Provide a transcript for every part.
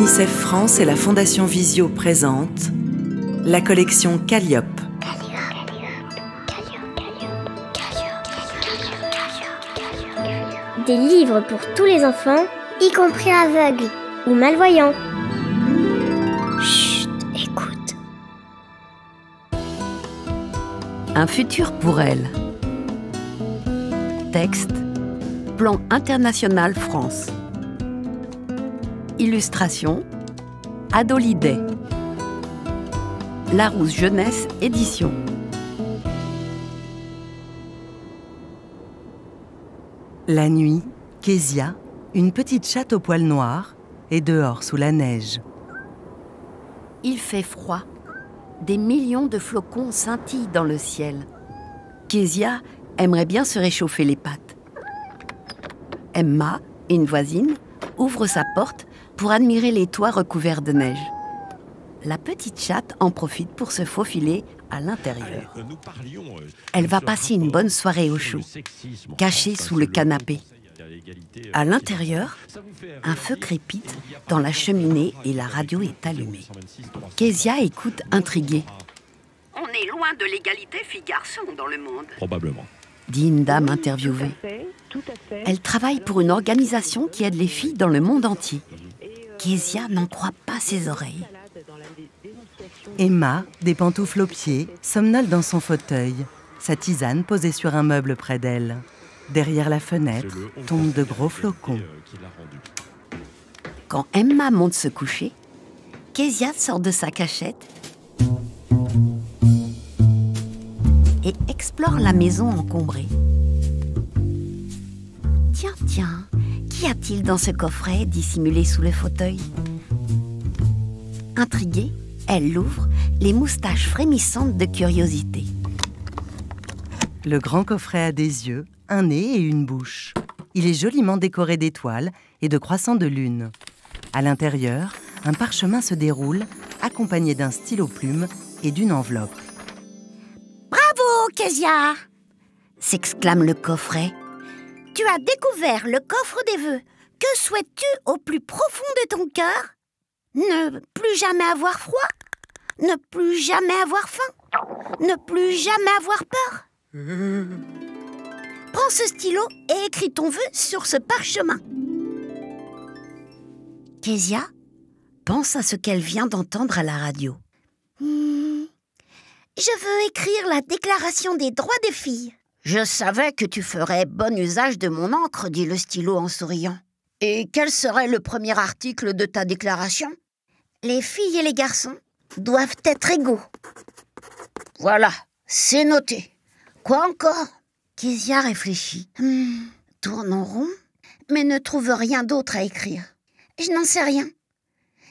UNICEF France et la Fondation Visio présentent la collection Calliope. Des livres pour tous les enfants, y compris aveugles ou malvoyants. Chut, écoute. Un futur pour elle. Texte, Plan International France. Illustration, Adolidé. Larousse Jeunesse Édition. La nuit, Kezia, une petite chatte au poil noir, est dehors sous la neige. Il fait froid. Des millions de flocons scintillent dans le ciel. Kezia aimerait bien se réchauffer les pattes. Emma, une voisine, ouvre sa porte pour admirer les toits recouverts de neige. La petite chatte en profite pour se faufiler à l'intérieur. Elle va passer une bonne soirée au chaud, cachée sous le canapé. À l'intérieur, un feu crépite dans la cheminée et la radio est allumée. Kezia écoute intriguée. On est loin de l'égalité filles-garçons dans le monde. Probablement. Dit une dame interviewée. Elle travaille pour une organisation qui aide les filles dans le monde entier. Kezia n'en croit pas ses oreilles. Emma, des pantoufles aux pieds, somnole dans son fauteuil, sa tisane posée sur un meuble près d'elle. Derrière la fenêtre tombent de gros flocons. Quand Emma monte se coucher, Kezia sort de sa cachette et explore la maison encombrée. Tiens, qu'y a-t-il dans ce coffret dissimulé sous le fauteuil? Intriguée, elle l'ouvre, les moustaches frémissantes de curiosité. Le grand coffret a des yeux, un nez et une bouche. Il est joliment décoré d'étoiles et de croissants de lune. À l'intérieur, un parchemin se déroule, accompagné d'un stylo plume et d'une enveloppe. Bravo, Kezia! S'exclame le coffret. Tu as découvert le coffre des vœux. Que souhaites-tu au plus profond de ton cœur? Ne plus jamais avoir froid, ne plus jamais avoir faim, ne plus jamais avoir peur. Prends ce stylo et écris ton vœu sur ce parchemin. Kezia pense à ce qu'elle vient d'entendre à la radio. Je veux écrire la déclaration des droits des filles. Je savais que tu ferais bon usage de mon encre, dit le stylo en souriant. Et quel serait le premier article de ta déclaration? Les filles et les garçons doivent être égaux. Voilà, c'est noté. Quoi encore? Kezia réfléchit. Tourne en rond, mais ne trouve rien d'autre à écrire. Je n'en sais rien.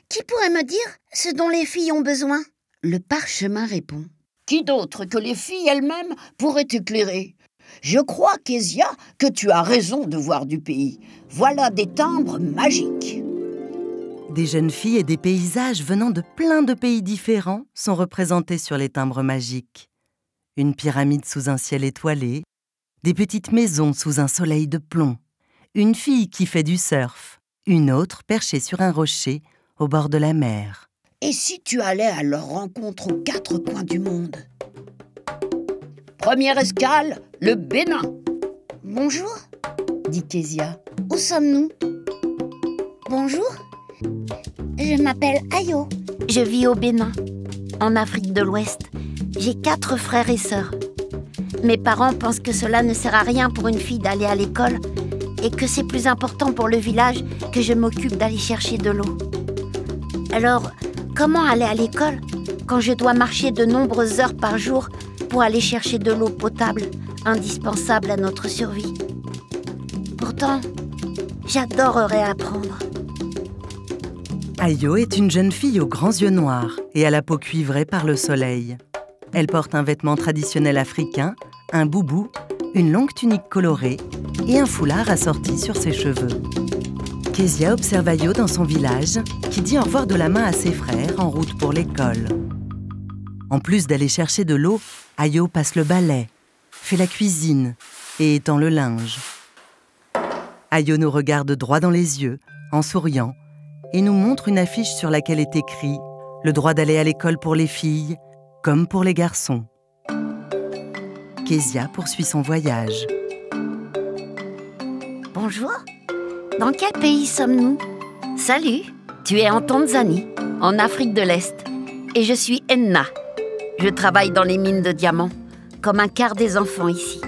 Qui pourrait me dire ce dont les filles ont besoin? Le parchemin répond. Qui d'autre que les filles elles-mêmes pourrait t'éclairer? Je crois, Kezia, que tu as raison de voir du pays. Voilà des timbres magiques. Des jeunes filles et des paysages venant de plein de pays différents sont représentés sur les timbres magiques. Une pyramide sous un ciel étoilé, des petites maisons sous un soleil de plomb, une fille qui fait du surf, une autre perchée sur un rocher au bord de la mer. Et si tu allais à leur rencontre aux quatre coins du monde? Première escale, le Bénin. Bonjour, dit Kezia. Où sommes-nous? Bonjour, je m'appelle Ayo. Je vis au Bénin, en Afrique de l'Ouest. J'ai 4 frères et sœurs. Mes parents pensent que cela ne sert à rien pour une fille d'aller à l'école et que c'est plus important pour le village que je m'occupe d'aller chercher de l'eau. Alors, comment aller à l'école quand je dois marcher de nombreuses heures par jour pour aller chercher de l'eau potable, indispensable à notre survie? Pourtant, j'adorerais apprendre. Ayo est une jeune fille aux grands yeux noirs et à la peau cuivrée par le soleil. Elle porte un vêtement traditionnel africain, un boubou, une longue tunique colorée et un foulard assorti sur ses cheveux. Kezia observe Ayo dans son village, qui dit au revoir de la main à ses frères en route pour l'école. En plus d'aller chercher de l'eau, Ayo passe le balai, fait la cuisine et étend le linge. Ayo nous regarde droit dans les yeux, en souriant, et nous montre une affiche sur laquelle est écrit « Le droit d'aller à l'école pour les filles, comme pour les garçons ». Kezia poursuit son voyage. Bonjour. Dans quel pays sommes-nous? Salut, tu es en Tanzanie, en Afrique de l'Est. Et je suis Enna. Je travaille dans les mines de diamants, comme un quart des enfants ici.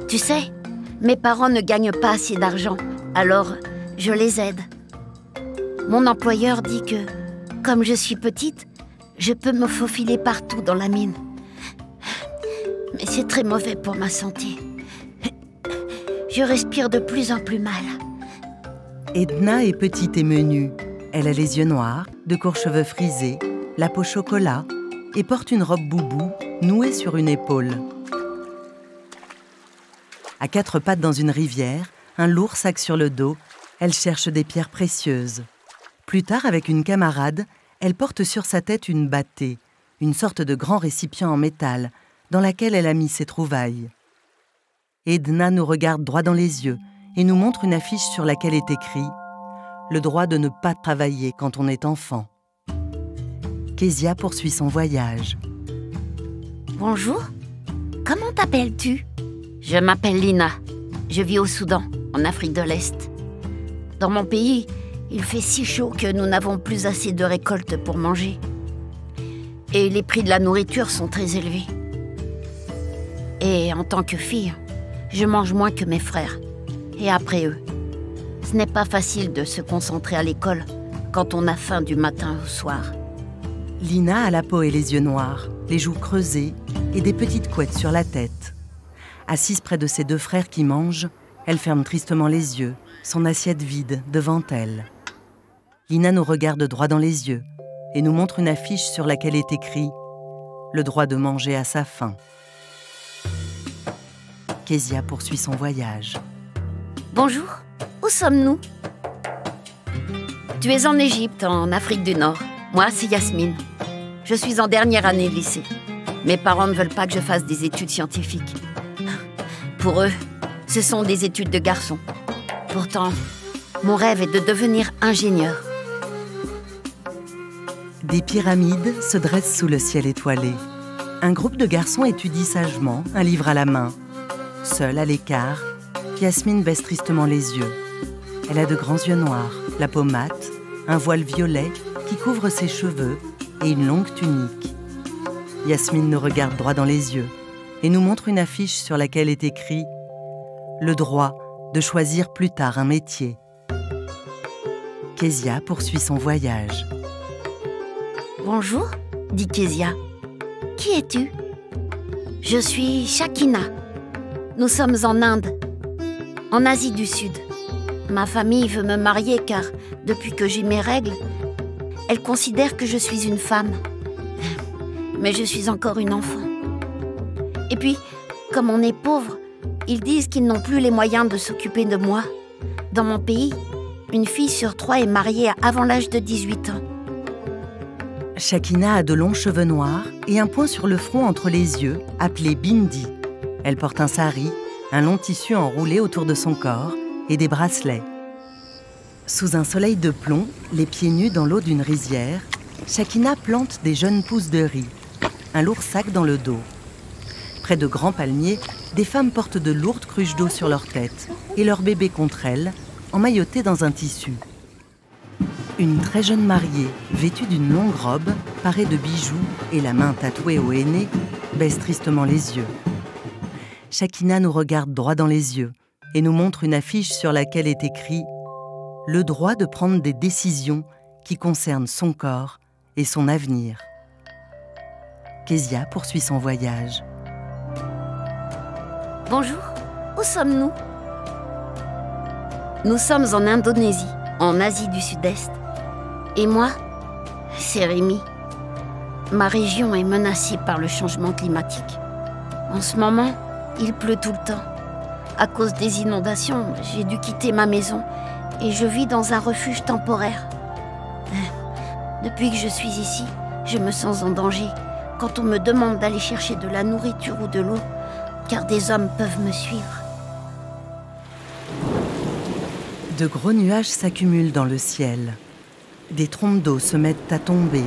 Tu sais, mes parents ne gagnent pas assez d'argent, alors je les aide. Mon employeur dit que, comme je suis petite, je peux me faufiler partout dans la mine. Mais c'est très mauvais pour ma santé. Je respire de plus en plus mal. Edna est petite et menue. Elle a les yeux noirs, de courts cheveux frisés, la peau chocolat et porte une robe boubou nouée sur une épaule. À quatre pattes dans une rivière, un lourd sac sur le dos, elle cherche des pierres précieuses. Plus tard, avec une camarade, elle porte sur sa tête une bâtée, une sorte de grand récipient en métal, dans laquelle elle a mis ses trouvailles. Edna nous regarde droit dans les yeux et nous montre une affiche sur laquelle est écrit « Le droit de ne pas travailler quand on est enfant ». Kezia poursuit son voyage. Bonjour, comment t'appelles-tu? Je m'appelle Lina. Je vis au Soudan, en Afrique de l'Est. Dans mon pays, il fait si chaud que nous n'avons plus assez de récoltes pour manger. Et les prix de la nourriture sont très élevés. Et en tant que fille, je mange moins que mes frères. Et après eux. Ce n'est pas facile de se concentrer à l'école quand on a faim du matin au soir. Lina a la peau et les yeux noirs, les joues creusées et des petites couettes sur la tête. Assise près de ses deux frères qui mangent, elle ferme tristement les yeux, son assiette vide devant elle. Lina nous regarde droit dans les yeux et nous montre une affiche sur laquelle est écrit « Le droit de manger à sa faim ». Kezia poursuit son voyage. Bonjour, où sommes-nous? Tu es en Égypte, en Afrique du Nord. Moi, c'est Yasmine. Je suis en dernière année de lycée. Mes parents ne veulent pas que je fasse des études scientifiques. Pour eux, ce sont des études de garçons. Pourtant, mon rêve est de devenir ingénieur. Des pyramides se dressent sous le ciel étoilé. Un groupe de garçons étudie sagement, un livre à la main. Seule, à l'écart, Yasmine baisse tristement les yeux. Elle a de grands yeux noirs, la peau mate, un voile violet qui couvre ses cheveux et une longue tunique. Yasmine nous regarde droit dans les yeux et nous montre une affiche sur laquelle est écrit « Le droit de choisir plus tard un métier ». Kezia poursuit son voyage. Bonjour, dit Kezia. Qui es-tu? Je suis Shakina. Nous sommes en Inde, en Asie du Sud. Ma famille veut me marier car, depuis que j'ai mes règles, elle considère que je suis une femme. Mais je suis encore une enfant. Et puis, comme on est pauvre, ils disent qu'ils n'ont plus les moyens de s'occuper de moi. Dans mon pays, une fille sur 3 est mariée avant l'âge de 18 ans. Shakina a de longs cheveux noirs et un point sur le front entre les yeux, appelé bindi. Elle porte un sari, un long tissu enroulé autour de son corps et des bracelets. Sous un soleil de plomb, les pieds nus dans l'eau d'une rizière, Shakina plante des jeunes pousses de riz, un lourd sac dans le dos. Près de grands palmiers, des femmes portent de lourdes cruches d'eau sur leur tête et leur bébé contre elles, emmailloté dans un tissu. Une très jeune mariée, vêtue d'une longue robe, parée de bijoux et la main tatouée au henné, baisse tristement les yeux. Shakina nous regarde droit dans les yeux et nous montre une affiche sur laquelle est écrit « Le droit de prendre des décisions qui concernent son corps et son avenir ». Kezia poursuit son voyage. Bonjour, où sommes-nous? Nous sommes en Indonésie, en Asie du Sud-Est. Et moi, c'est Rémi. Ma région est menacée par le changement climatique. En ce moment, il pleut tout le temps. À cause des inondations, j'ai dû quitter ma maison et je vis dans un refuge temporaire. Depuis que je suis ici, je me sens en danger quand on me demande d'aller chercher de la nourriture ou de l'eau, car des hommes peuvent me suivre. De gros nuages s'accumulent dans le ciel. Des trompes d'eau se mettent à tomber.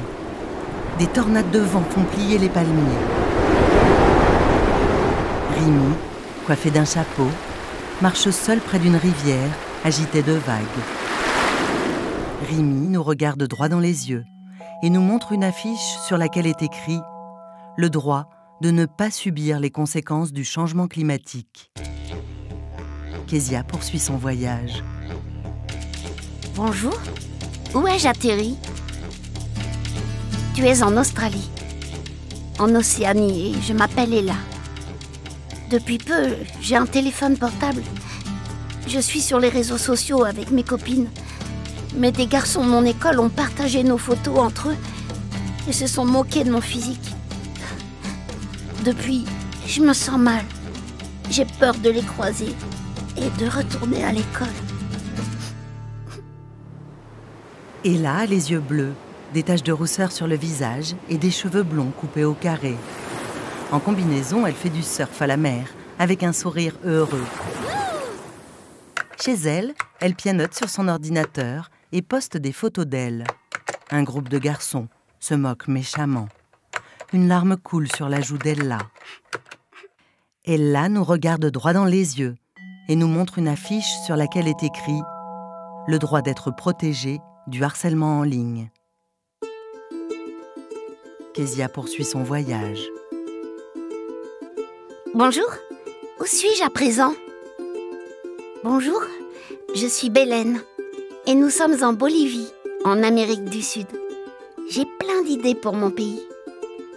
Des tornades de vent font plier les palmiers. Rimi, coiffé d'un chapeau, marche seul près d'une rivière agitée de vagues. Rimi nous regarde droit dans les yeux et nous montre une affiche sur laquelle est écrit « Le droit de ne pas subir les conséquences du changement climatique ». Kezia poursuit son voyage. Bonjour, où ai-je atterri? Tu es en Australie, en Océanie, et je m'appelle Ella. Depuis peu, j'ai un téléphone portable. Je suis sur les réseaux sociaux avec mes copines. Mais des garçons de mon école ont partagé nos photos entre eux et se sont moqués de mon physique. Depuis, je me sens mal. J'ai peur de les croiser et de retourner à l'école. Ella a les yeux bleus, des taches de rousseur sur le visage et des cheveux blonds coupés au carré. En combinaison, elle fait du surf à la mer, avec un sourire heureux. Chez elle, elle pianote sur son ordinateur et poste des photos d'elle. Un groupe de garçons se moque méchamment. Une larme coule sur la joue d'Ella. Ella nous regarde droit dans les yeux et nous montre une affiche sur laquelle est écrit « Le droit d'être protégé du harcèlement en ligne ». Kezia poursuit son voyage. Bonjour, où suis-je à présent? Bonjour, je suis Bélène et nous sommes en Bolivie, en Amérique du Sud. J'ai plein d'idées pour mon pays,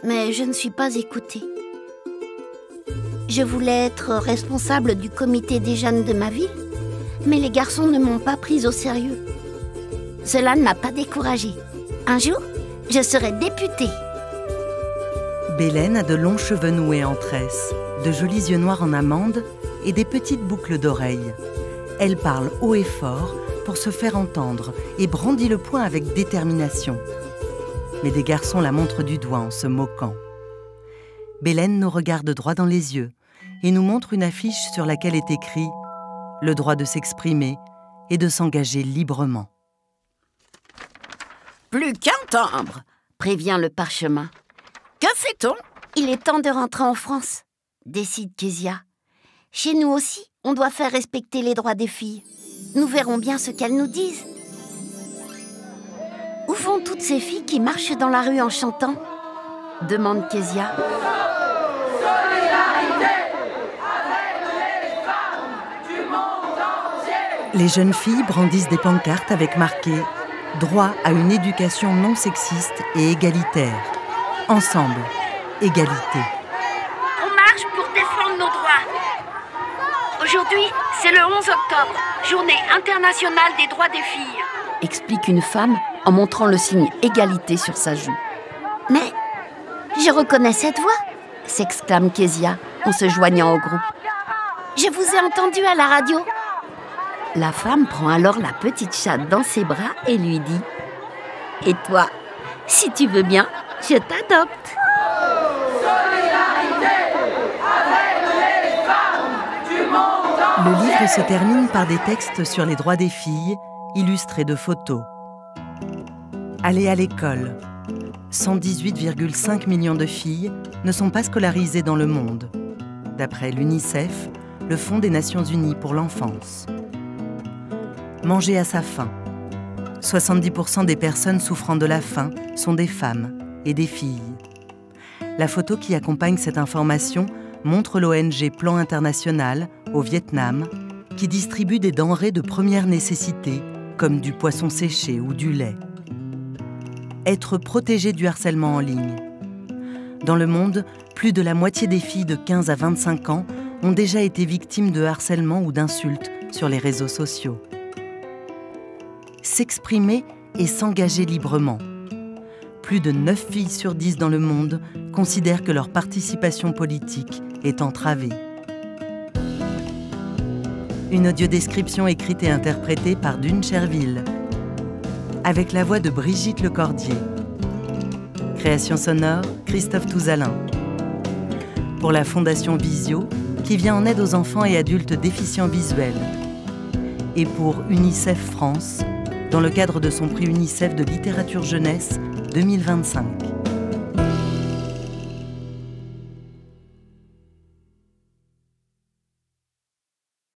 mais je ne suis pas écoutée. Je voulais être responsable du comité des jeunes de ma ville, mais les garçons ne m'ont pas prise au sérieux. Cela ne m'a pas découragée. Un jour, je serai députée. Bélène a de longs cheveux noués en tresse, de jolis yeux noirs en amande et des petites boucles d'oreilles. Elle parle haut et fort pour se faire entendre et brandit le poing avec détermination. Mais des garçons la montrent du doigt en se moquant. Bélène nous regarde droit dans les yeux et nous montre une affiche sur laquelle est écrit « Le droit de s'exprimer et de s'engager librement ». Plus qu'un timbre, prévient le parchemin. Que fait-on? Il est temps de rentrer en France, décide Kezia. Chez nous aussi, on doit faire respecter les droits des filles. Nous verrons bien ce qu'elles nous disent. Où vont toutes ces filles qui marchent dans la rue en chantant? Demande Kezia. Les jeunes filles brandissent des pancartes avec marqué « Droit à une éducation non sexiste et égalitaire. Ensemble, égalité ». On marche pour défendre nos droits. Aujourd'hui, c'est le 11 octobre, journée internationale des droits des filles. Explique une femme en montrant le signe égalité sur sa joue. Mais je reconnais cette voix, s'exclame Kezia en se joignant au groupe. Je vous ai entendu à la radio. La femme prend alors la petite chatte dans ses bras et lui dit « Et toi, si tu veux bien, je t'adopte. » Le livre se termine par des textes sur les droits des filles, illustrés de photos. Aller à l'école. 118,5 millions de filles ne sont pas scolarisées dans le monde, d'après l'UNICEF, le Fonds des Nations Unies pour l'enfance. Manger à sa faim. 70% des personnes souffrant de la faim sont des femmes et des filles. La photo qui accompagne cette information montre l'ONG Plan International au Vietnam qui distribue des denrées de première nécessité comme du poisson séché ou du lait. Être protégé du harcèlement en ligne. Dans le monde, plus de la moitié des filles de 15 à 25 ans ont déjà été victimes de harcèlement ou d'insultes sur les réseaux sociaux. S'exprimer et s'engager librement. Plus de 9 filles sur 10 dans le monde considèrent que leur participation politique est entravée. Une audiodescription écrite et interprétée par Dune Cherville, avec la voix de Brigitte Lecordier. Création sonore, Christophe Touzalin. Pour la Fondation Visio, qui vient en aide aux enfants et adultes déficients visuels. Et pour UNICEF France, dans le cadre de son prix UNICEF de littérature jeunesse 2025.